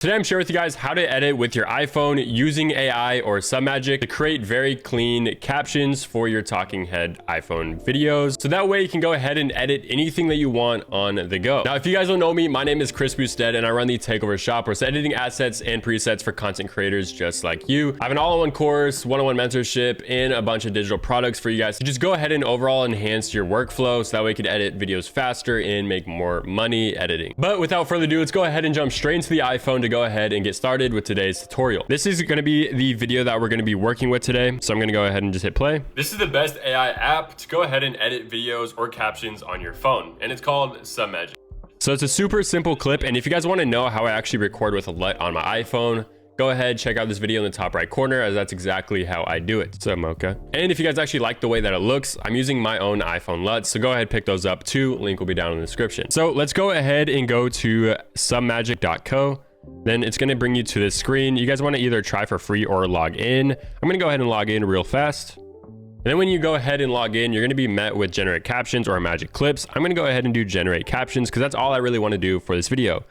Today I'm sharing with you guys how to edit with your iPhone using AI or Submagic to create very clean captions for your talking head iPhone videos. So that way you can go ahead and edit anything that you want on the go. Now, if you guys don't know me, my name is Boustedt and I run the Takeover Shop, where it's editing assets and presets for content creators just like you. I have an all-in-one course, one-on-one mentorship, and a bunch of digital products for you guys to just go ahead and overall enhance your workflow so that way you can edit videos faster and make more money editing. But without further ado, let's go ahead and jump straight into the iPhone to go ahead and get started with today's tutorial. This is going to be the video that we're going to be working with today. So I'm going to go ahead and just hit play. This is the best AI app to go ahead and edit videos or captions on your phone, and it's called Submagic. So it's a super simple clip, and if you guys want to know how I actually record with a LUT on my iPhone, go ahead, check out this video in the top right corner, as that's exactly how I do it. So Mocha. And if you guys actually like the way that it looks, I'm using my own iPhone LUTs, so go ahead, pick those up too. Link will be down in the description. So let's go ahead and go to submagic.co. Then it's going to bring you to this screen. You guys want to either try for free or log in. I'm going to go ahead and log in real fast. And then when you go ahead and log in, you're going to be met with generate captions or magic clips. I'm going to go ahead and do generate captions because that's all I really want to do for this video.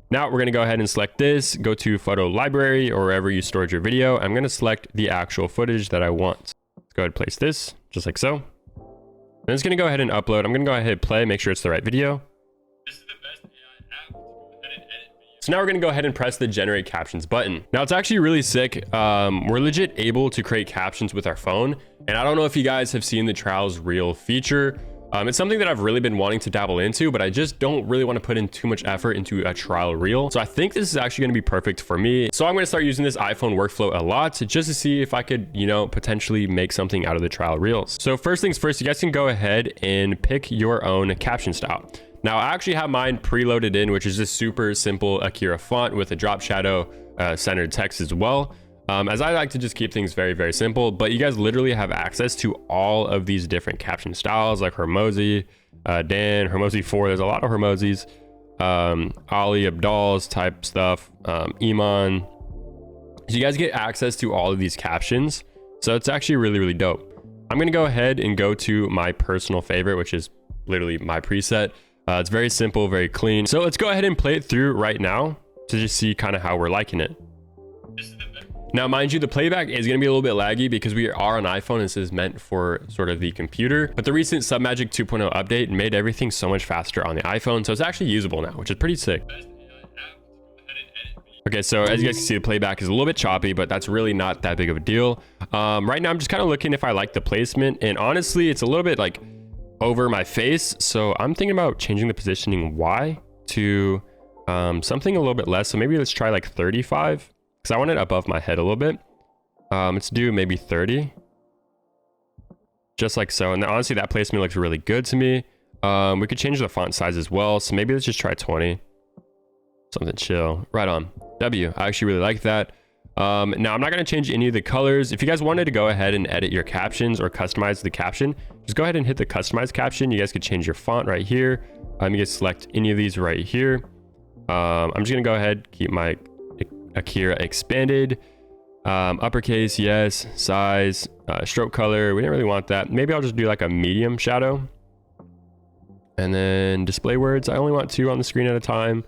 Now we're going to go ahead and select this, go to photo library or wherever you stored your video. I'm going to select the actual footage that I want. Let's go ahead and place this just like so. Then it's going to go ahead and upload. I'm going to go ahead and play, make sure it's the right video. So now we're going to go ahead and press the generate captions button. Now it's actually really sick. We're legit able to create captions with our phone. And I don't know if you guys have seen the trials reel feature. It's something that I've really been wanting to dabble into, but I just don't really want to put in too much effort into a trial reel. So I think this is actually going to be perfect for me. So I'm going to start using this iPhone workflow a lot just to see if I could, potentially make something out of the trial reels. So first things first, you guys can go ahead and pick your own caption style. Now I actually have mine preloaded in, which is this super simple Akira font with a drop shadow centered text as well. As I like to just keep things very, very simple, but you guys literally have access to all of these different caption styles like Hermosi, Dan, Hermosi 4. There's a lot of Hermosis, Ali Abdal's type stuff, Iman. So you guys get access to all of these captions. So it's actually really, really dope. I'm going to go ahead and go to my personal favorite, which is literally my preset. It's very simple, very clean. So let's go ahead and play it through right now to just see kind of how we're liking it. Now, mind you, the playback is going to be a little bit laggy because we are on iPhone and this is meant for sort of the computer. But the recent Submagic 2.0 update made everything so much faster on the iPhone. So it's actually usable now, which is pretty sick. Okay, so as you guys can see, the playback is a little bit choppy, but that's really not that big of a deal. Right now, I'm just kind of looking if I like the placement. And honestly, it's a little bit like over my face. So I'm thinking about changing the positioning Y to something a little bit less. So maybe let's try like 35 because I want it above my head a little bit. Let's do maybe 30, just like so. And honestly, that placement looks really good to me. We could change the font size as well. So maybe let's just try 20, something chill. Right on. W. I actually really like that. Now I'm not going to change any of the colors. If you guys wanted to go ahead and edit your captions or customize the caption, just go ahead and hit the customize caption. You guys could change your font right here. You can select any of these right here. I'm just going to go ahead, keep my Akira expanded, uppercase, yes, size, stroke color. We didn't really want that. Maybe I'll just do like a medium shadow. And then display words. I only want 2 on the screen at a time.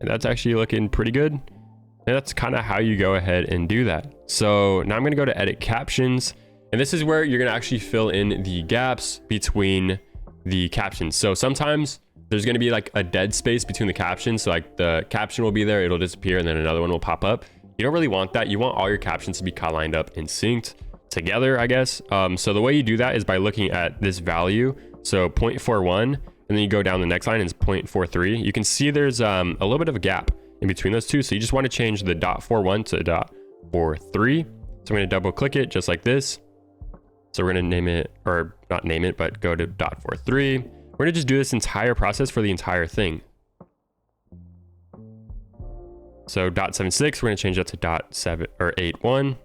And that's actually looking pretty good. And that's kind of how you go ahead and do that. So now I'm going to go to edit captions. And this is where you're going to actually fill in the gaps between the captions. So sometimes there's going to be like a dead space between the captions. So like the caption will be there, it'll disappear, and then another one will pop up. You don't really want that. You want all your captions to be kind of lined up and synced together, I guess. So the way you do that is by looking at this value. So 0.41, and then you go down the next line and it's 0.43. You can see there's a little bit of a gap in between those two. So you just want to change the .41 to .43. So I'm going to double click it just like this. So we're going to name it, or not name it, but go to .43. We're going to just do this entire process for the entire thing. So .76, we're going to change that to .7 or 81,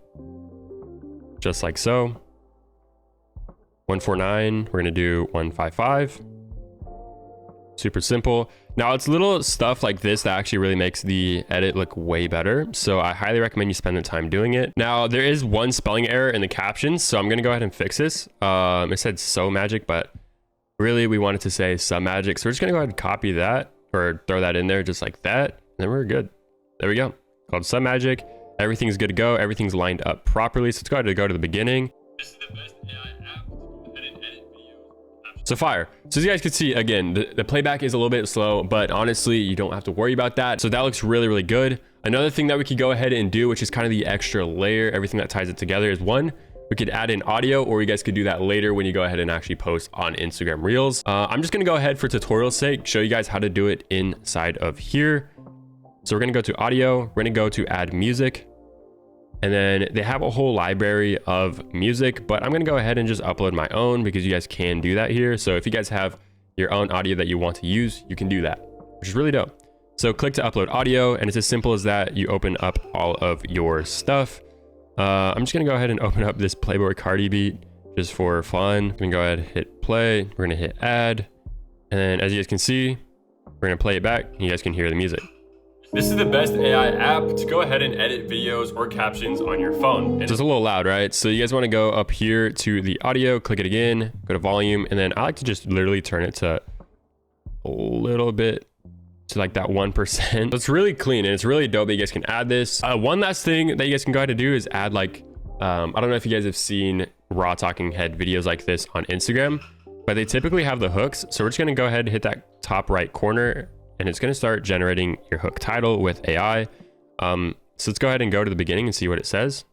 just like so. 149, we're going to do 155. Super simple. Now it's little stuff like this that actually really makes the edit look way better. So I highly recommend you spend the time doing it. Now there is one spelling error in the captions, so I'm going to go ahead and fix this. It said Submagic, but really we wanted to say Submagic. So we're just going to go ahead and copy that or throw that in there just like that. And then we're good. There we go. called Submagic. Everything's good to go. Everything's lined up properly. So let's go ahead and go to the beginning. This is the best AI app to edit videos. So fire. So as you guys can see, again, the playback is a little bit slow, but honestly, you don't have to worry about that. So that looks really, really good. Another thing that we could go ahead and do, which is kind of the extra layer, everything that ties it together, is one, we could add in audio, or you guys could do that later when you go ahead and actually post on Instagram Reels. I'm just gonna go ahead for tutorial's sake, show you guys how to do it inside of here. So we're gonna go to audio, we're gonna go to add music, and then they have a whole library of music, but I'm gonna go ahead and just upload my own because you guys can do that here. So if you guys have your own audio that you want to use, you can do that, which is really dope. So click to upload audio, and it's as simple as that. You open up all of your stuff. I'm just gonna go ahead and open up this Playboy Cardi beat just for fun. I'm gonna go ahead and hit play. We're gonna hit add. And then as you guys can see, we're gonna play it back and you guys can hear the music. This is the best AI app to go ahead and edit videos or captions on your phone. It's a little loud, right? So you guys wanna go up here to the audio, click it again, go to volume, and then I like to just literally turn it to a little bit to like that 1%. So it's really clean and it's really dope that you guys can add this. One last thing that you guys can go ahead and do is add like, I don't know if you guys have seen raw talking head videos like this on Instagram, but they typically have the hooks. So we're just gonna go ahead and hit that top right corner and it's gonna start generating your hook title with AI. So let's go ahead and go to the beginning and see what it says.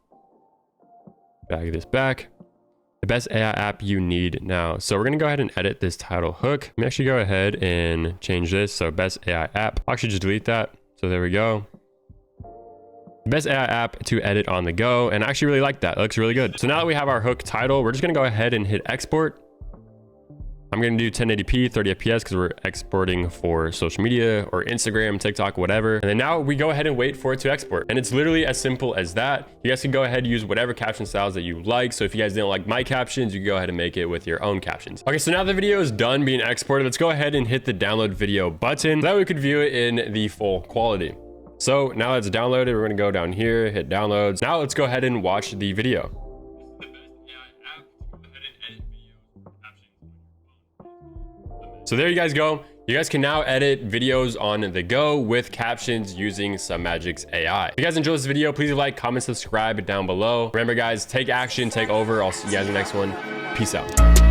Bag this back. The best AI app you need now. So we're gonna go ahead and edit this title hook. Let me actually go ahead and change this. So best AI app. I'll actually just delete that. So there we go. Best AI app to edit on the go. And I actually really like that. It looks really good. So now that we have our hook title, we're just gonna go ahead and hit export. I'm gonna do 1080p, 30 FPS because we're exporting for social media or Instagram, TikTok, whatever. And then now we go ahead and wait for it to export. And it's literally as simple as that. You guys can go ahead and use whatever caption styles that you like. So if you guys didn't like my captions, you can go ahead and make it with your own captions. Okay, so now the video is done being exported. Let's go ahead and hit the download video button. That way we could view it in the full quality. So now it's downloaded. We're gonna go down here, hit downloads. Now let's go ahead and watch the video. So there you guys go. You guys can now edit videos on the go with captions using Submagic's AI. If you guys enjoyed this video, please like, comment, subscribe down below. Remember guys, take action, take over. I'll see you guys in the next one. Peace out.